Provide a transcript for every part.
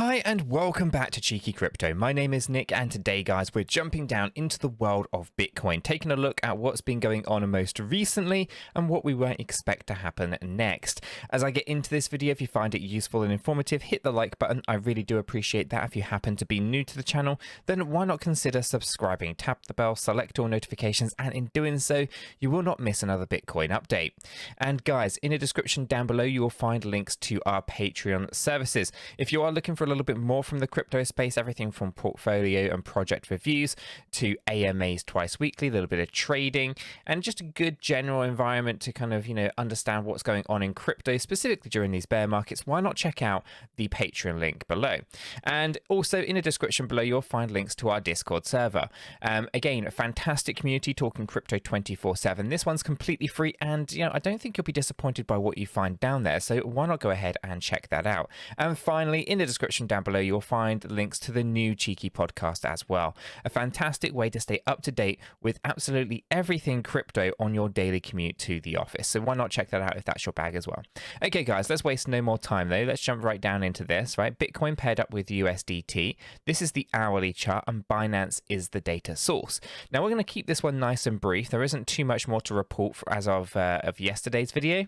Hi and welcome back to Cheeky Crypto. My name is Nick and today guys we're jumping down into the world of Bitcoin, taking a look at what's been going on most recently and what we might expect to happen next. As I get into this video, if you find it useful and informative, hit the like button. I really do appreciate that. If you happen to be new to the channel, then why not consider subscribing, tap the bell, select all notifications, and in doing so you will not miss another Bitcoin update. And guys, in the description down below you will find links to our Patreon services. If you are looking for a little bit more from the crypto space, everything from portfolio and project reviews to AMAs twice weekly, a little bit of trading, and just a good general environment to kind of, understand what's going on in crypto, specifically during these bear markets, why not check out the Patreon link below? And also in the description below, you'll find links to our Discord server. Again, a fantastic community talking crypto 24/7. This one's completely free, and I don't think you'll be disappointed by what you find down there. So why not go ahead and check that out? And finally, in the description down below, you'll find links to the new Cheeky podcast as well. A fantastic way to stay up to date with absolutely everything crypto on your daily commute to the office. So why not check that out if that's your bag as well? Okay, guys, let's waste no more time though. Let's jump right down into this, right? Bitcoin paired up with USDT. This is the hourly chart and Binance is the data source. Now we're going to keep this one nice and brief. There isn't too much more to report as of yesterday's video.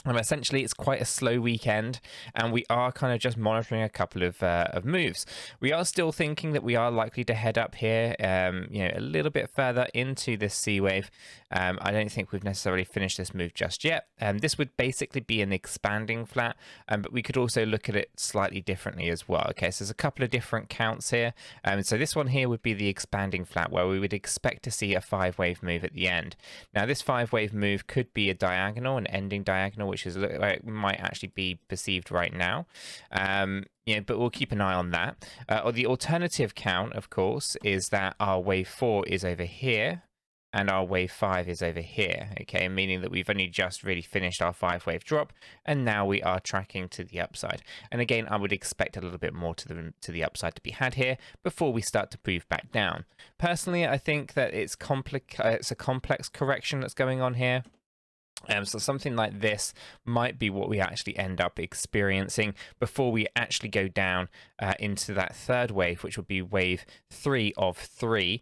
Essentially, it's quite a slow weekend, and we are kind of just monitoring a couple of moves. We are still thinking that we are likely to head up here, a little bit further into this C wave. I don't think we've necessarily finished this move just yet. This would basically be an expanding flat, but we could also look at it slightly differently as well. Okay, so there's a couple of different counts here. So this one here would be the expanding flat, where we would expect to see a 5-wave move at the end. Now, this 5-wave move could be a diagonal, an ending diagonal, which is like it might actually be perceived right now. But we'll keep an eye on that. Or the alternative count, of course, is that our wave 4 is over here and our wave 5 is over here, okay, meaning that we've only just really finished our 5-wave drop and now we are tracking to the upside. And again, I would expect a little bit more to the upside to be had here before we start to move back down. Personally, I think that it's a complex correction that's going on here. So something like this might be what we actually end up experiencing before we actually go down into that third wave, which would be wave 3 of 5.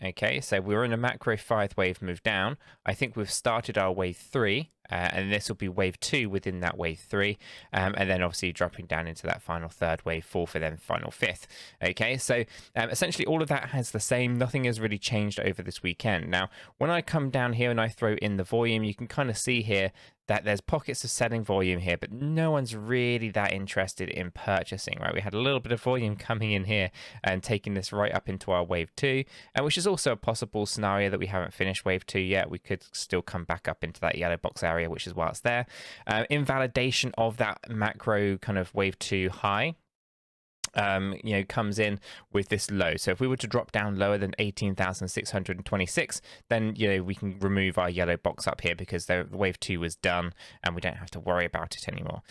Okay, so we're in a macro 5-wave move down. I think we've started our wave 3. And this will be wave 2 within that wave 3, and then obviously dropping down into that final third, wave 4 for then final 5th. Okay, so essentially all of that has the same. Nothing has really changed over this weekend. Now, when I come down here and I throw in the volume, you can kind of see here that there's pockets of selling volume here, but no one's really that interested in purchasing, right? We had a little bit of volume coming in here and taking this right up into our wave 2, which is also a possible scenario that we haven't finished wave 2 yet. We could still come back up into that yellow box area, which is why it's there. Invalidation of that macro kind of wave 2 high comes in with this low. So if we were to drop down lower than 18,626, then we can remove our yellow box up here because the wave 2 was done and we don't have to worry about it anymore.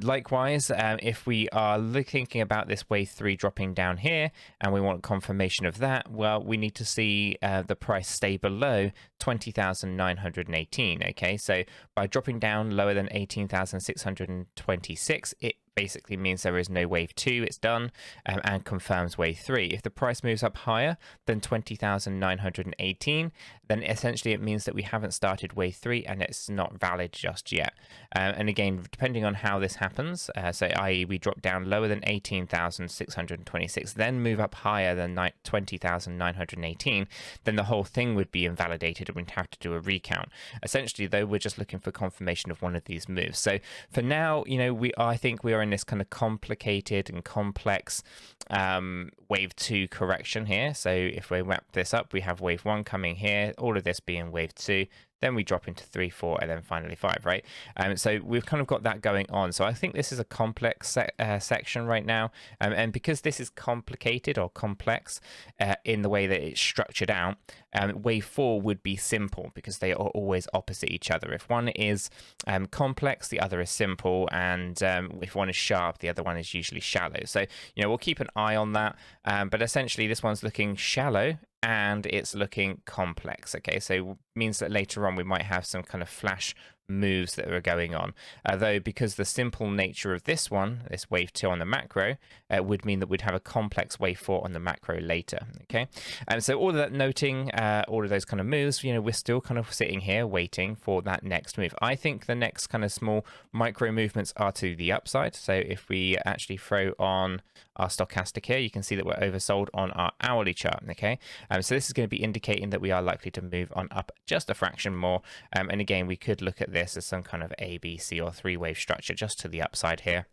Likewise, if we are thinking about this wave 3 dropping down here and we want confirmation of that, well, we need to see the price stay below 20,918. Okay, so by dropping down lower than 18,626, it basically means there is no wave 2, it's done, and confirms wave 3. If the price moves up higher than 20,918, then essentially it means that we haven't started wave 3 and it's not valid just yet. And again, depending on how this happens, so i.e. we drop down lower than 18,626, then move up higher than 20,918, then the whole thing would be invalidated and we'd have to do a recount. Essentially, though, we're just looking for confirmation of one of these moves. So for now, I think we are in this kind of complicated and complex wave 2 correction here. So if we wrap this up, we have wave 1 coming here, all of this being wave 2, then we drop into 3, 4, and then finally 5, right? So we've kind of got that going on. So I think this is a complex section right now. And because this is complicated or complex in the way that it's structured out, wave 4 would be simple because they are always opposite each other. If one is complex, the other is simple. And if one is sharp, the other one is usually shallow. So, we'll keep an eye on that. But essentially, this one's looking shallow and it's looking complex. Okay, so it means that later on we might have some kind of flash moves that are going on. Though because the simple nature of this one, this wave 2 on the macro, would mean that we'd have a complex wave 4 on the macro later. Okay, and so all of that noting, all of those kind of moves, you know, we're still kind of sitting here waiting for that next move. I think the next kind of small micro movements are to the upside. So if we actually throw on our stochastic here, you can see that we're oversold on our hourly chart. Okay, so this is going to be indicating that we are likely to move on up just a fraction more. And again, we could look at this as some kind of A, B, C, or 3-wave structure just to the upside here.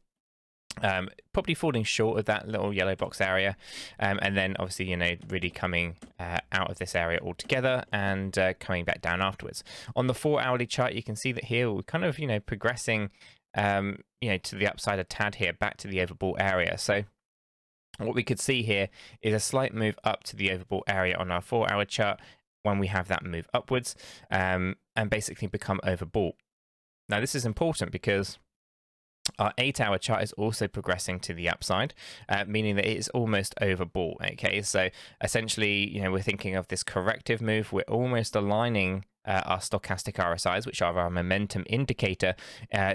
Probably falling short of that little yellow box area, and then obviously, you know, really coming out of this area altogether and coming back down afterwards. On the 4-hourly chart, you can see that here we're kind of, you know, progressing, you know, to the upside a tad here, back to the overbought area. So what we could see here is a slight move up to the overbought area on our 4-hour chart when we have that move upwards, and basically become overbought. Now this is important because our 8-hour chart is also progressing to the upside, meaning that it is almost overbought. Okay, so essentially, you know, we're thinking of this corrective move. We're almost aligning our stochastic RSIs, which are our momentum indicator,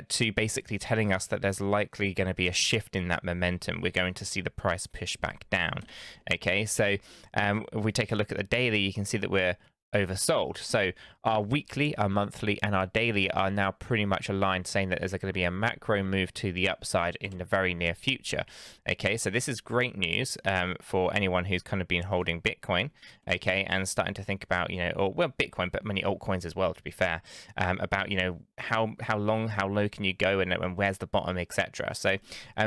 to basically telling us that there's likely going to be a shift in that momentum. We're going to see the price push back down. Okay, so if we take a look at the daily, you can see that we're oversold. So our weekly, our monthly, and our daily are now pretty much aligned, saying that there's going to be a macro move to the upside in the very near future. Okay, so this is great news for anyone who's kind of been holding Bitcoin, okay, and starting to think about, you know, or well, Bitcoin, but many altcoins as well, to be fair, about, you know, how long, how low can you go, and where's the bottom, etc. So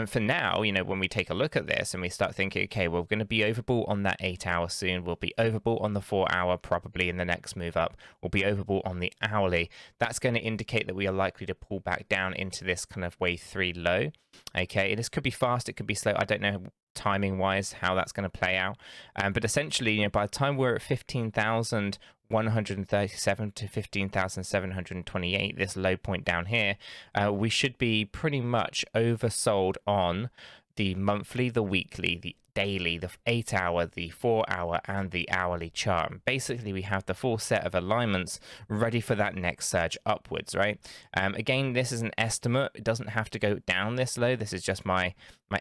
for now, you know, when we take a look at this and we start thinking, okay, we're going to be overbought on that 8-hour soon, we'll be overbought on the 4-hour probably in the next move up, we'll be overbought on the hourly. That's going to indicate that we are likely to pull back down into this kind of wave 3 low. Okay, this could be fast, it could be slow. I don't know timing wise how that's going to play out, but essentially, you know, by the time we're at 15,137 to 15,728, this low point down here, we should be pretty much oversold on the monthly, the weekly, the daily, the 8-hour, the 4-hour, and the hourly chart. And basically, we have the full set of alignments ready for that next surge upwards, right? Again, this is an estimate. It doesn't have to go down this low. This is just my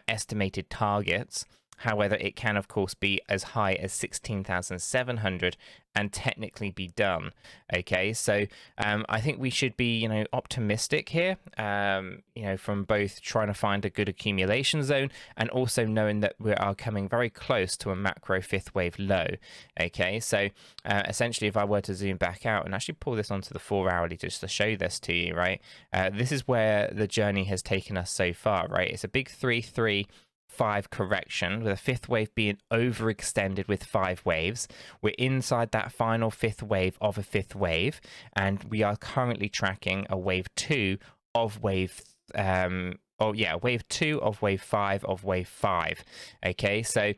estimated targets. However, it can, of course, be as high as 16,700 and technically be done. Okay, so I think we should be, you know, optimistic here, you know, from both trying to find a good accumulation zone and also knowing that we are coming very close to a macro 5th wave low. Okay, so essentially, if I were to zoom back out and actually pull this onto the 4-hourly just to show this to you, right, this is where the journey has taken us so far, right? It's a big 3-3-5 correction, with a 5th wave being overextended with 5 waves. We're inside that final 5th wave of a 5th wave, and we are currently tracking a wave 2 of wave wave 2 of wave 5 of wave 5. Okay, so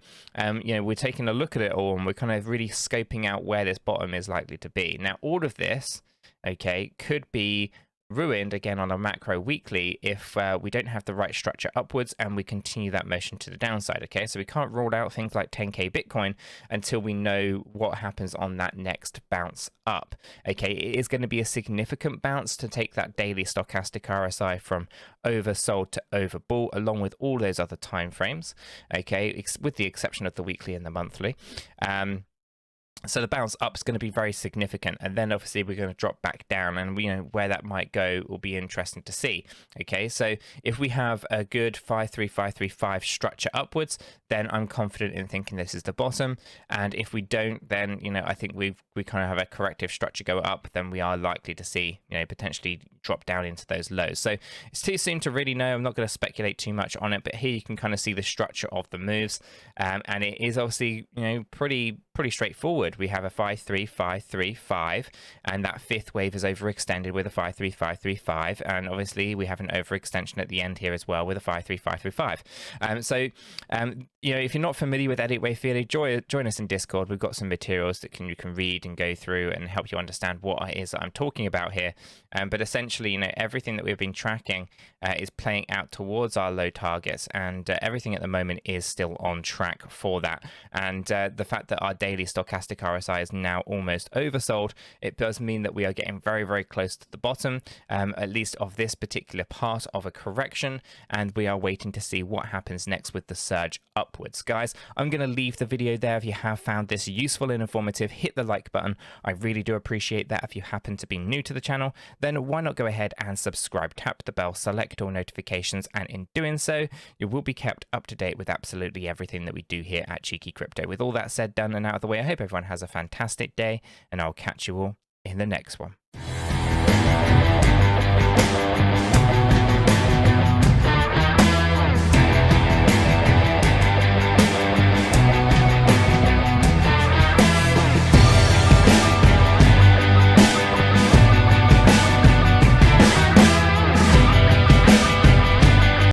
you know, we're taking a look at it all and we're kind of really scoping out where this bottom is likely to be. Now, all of this, okay, could be ruined again on a macro weekly if we don't have the right structure upwards and we continue that motion to the downside. Okay, so we can't rule out things like 10k Bitcoin until we know what happens on that next bounce up. Okay, it is going to be a significant bounce to take that daily stochastic RSI from oversold to overbought, along with all those other time frames, okay, with the exception of the weekly and the monthly. So the bounce up is going to be very significant, and then obviously we're going to drop back down, and you know where that might go will be interesting to see. Okay, so if we have a good 5-3-5-3-5 structure upwards, then I'm confident in thinking this is the bottom. And if we don't, then you know I think we kind of have a corrective structure go up, then we are likely to see, you know, potentially drop down into those lows. So it's too soon to really know. I'm not going to speculate too much on it, but here you can kind of see the structure of the moves, and it is obviously, you know, pretty straightforward. We have a 5-3-5-3-5, and that 5th wave is overextended with a 5-3-5-3-5, and obviously we have an overextension at the end here as well with a 5-3-5-3-5. So you know, if you're not familiar with edit wave theory, join us in Discord. We've got some materials that you can read and go through and help you understand what it is that I'm talking about here. But essentially, you know, everything that we've been tracking is playing out towards our low targets, and everything at the moment is still on track for that. And the fact that our daily stochastic like RSI is now almost oversold, it does mean that we are getting very, very close to the bottom, at least of this particular part of a correction, and we are waiting to see what happens next with the surge upwards. Guys, I'm going to leave the video there. If you have found this useful and informative, hit the like button. I really do appreciate that. If you happen to be new to the channel, then why not go ahead and subscribe, tap the bell, select all notifications, and in doing so, you will be kept up to date with absolutely everything that we do here at Cheeky Crypto. With all that said, done, and out of the way, I hope everyone has a fantastic day, and I'll catch you all in the next one.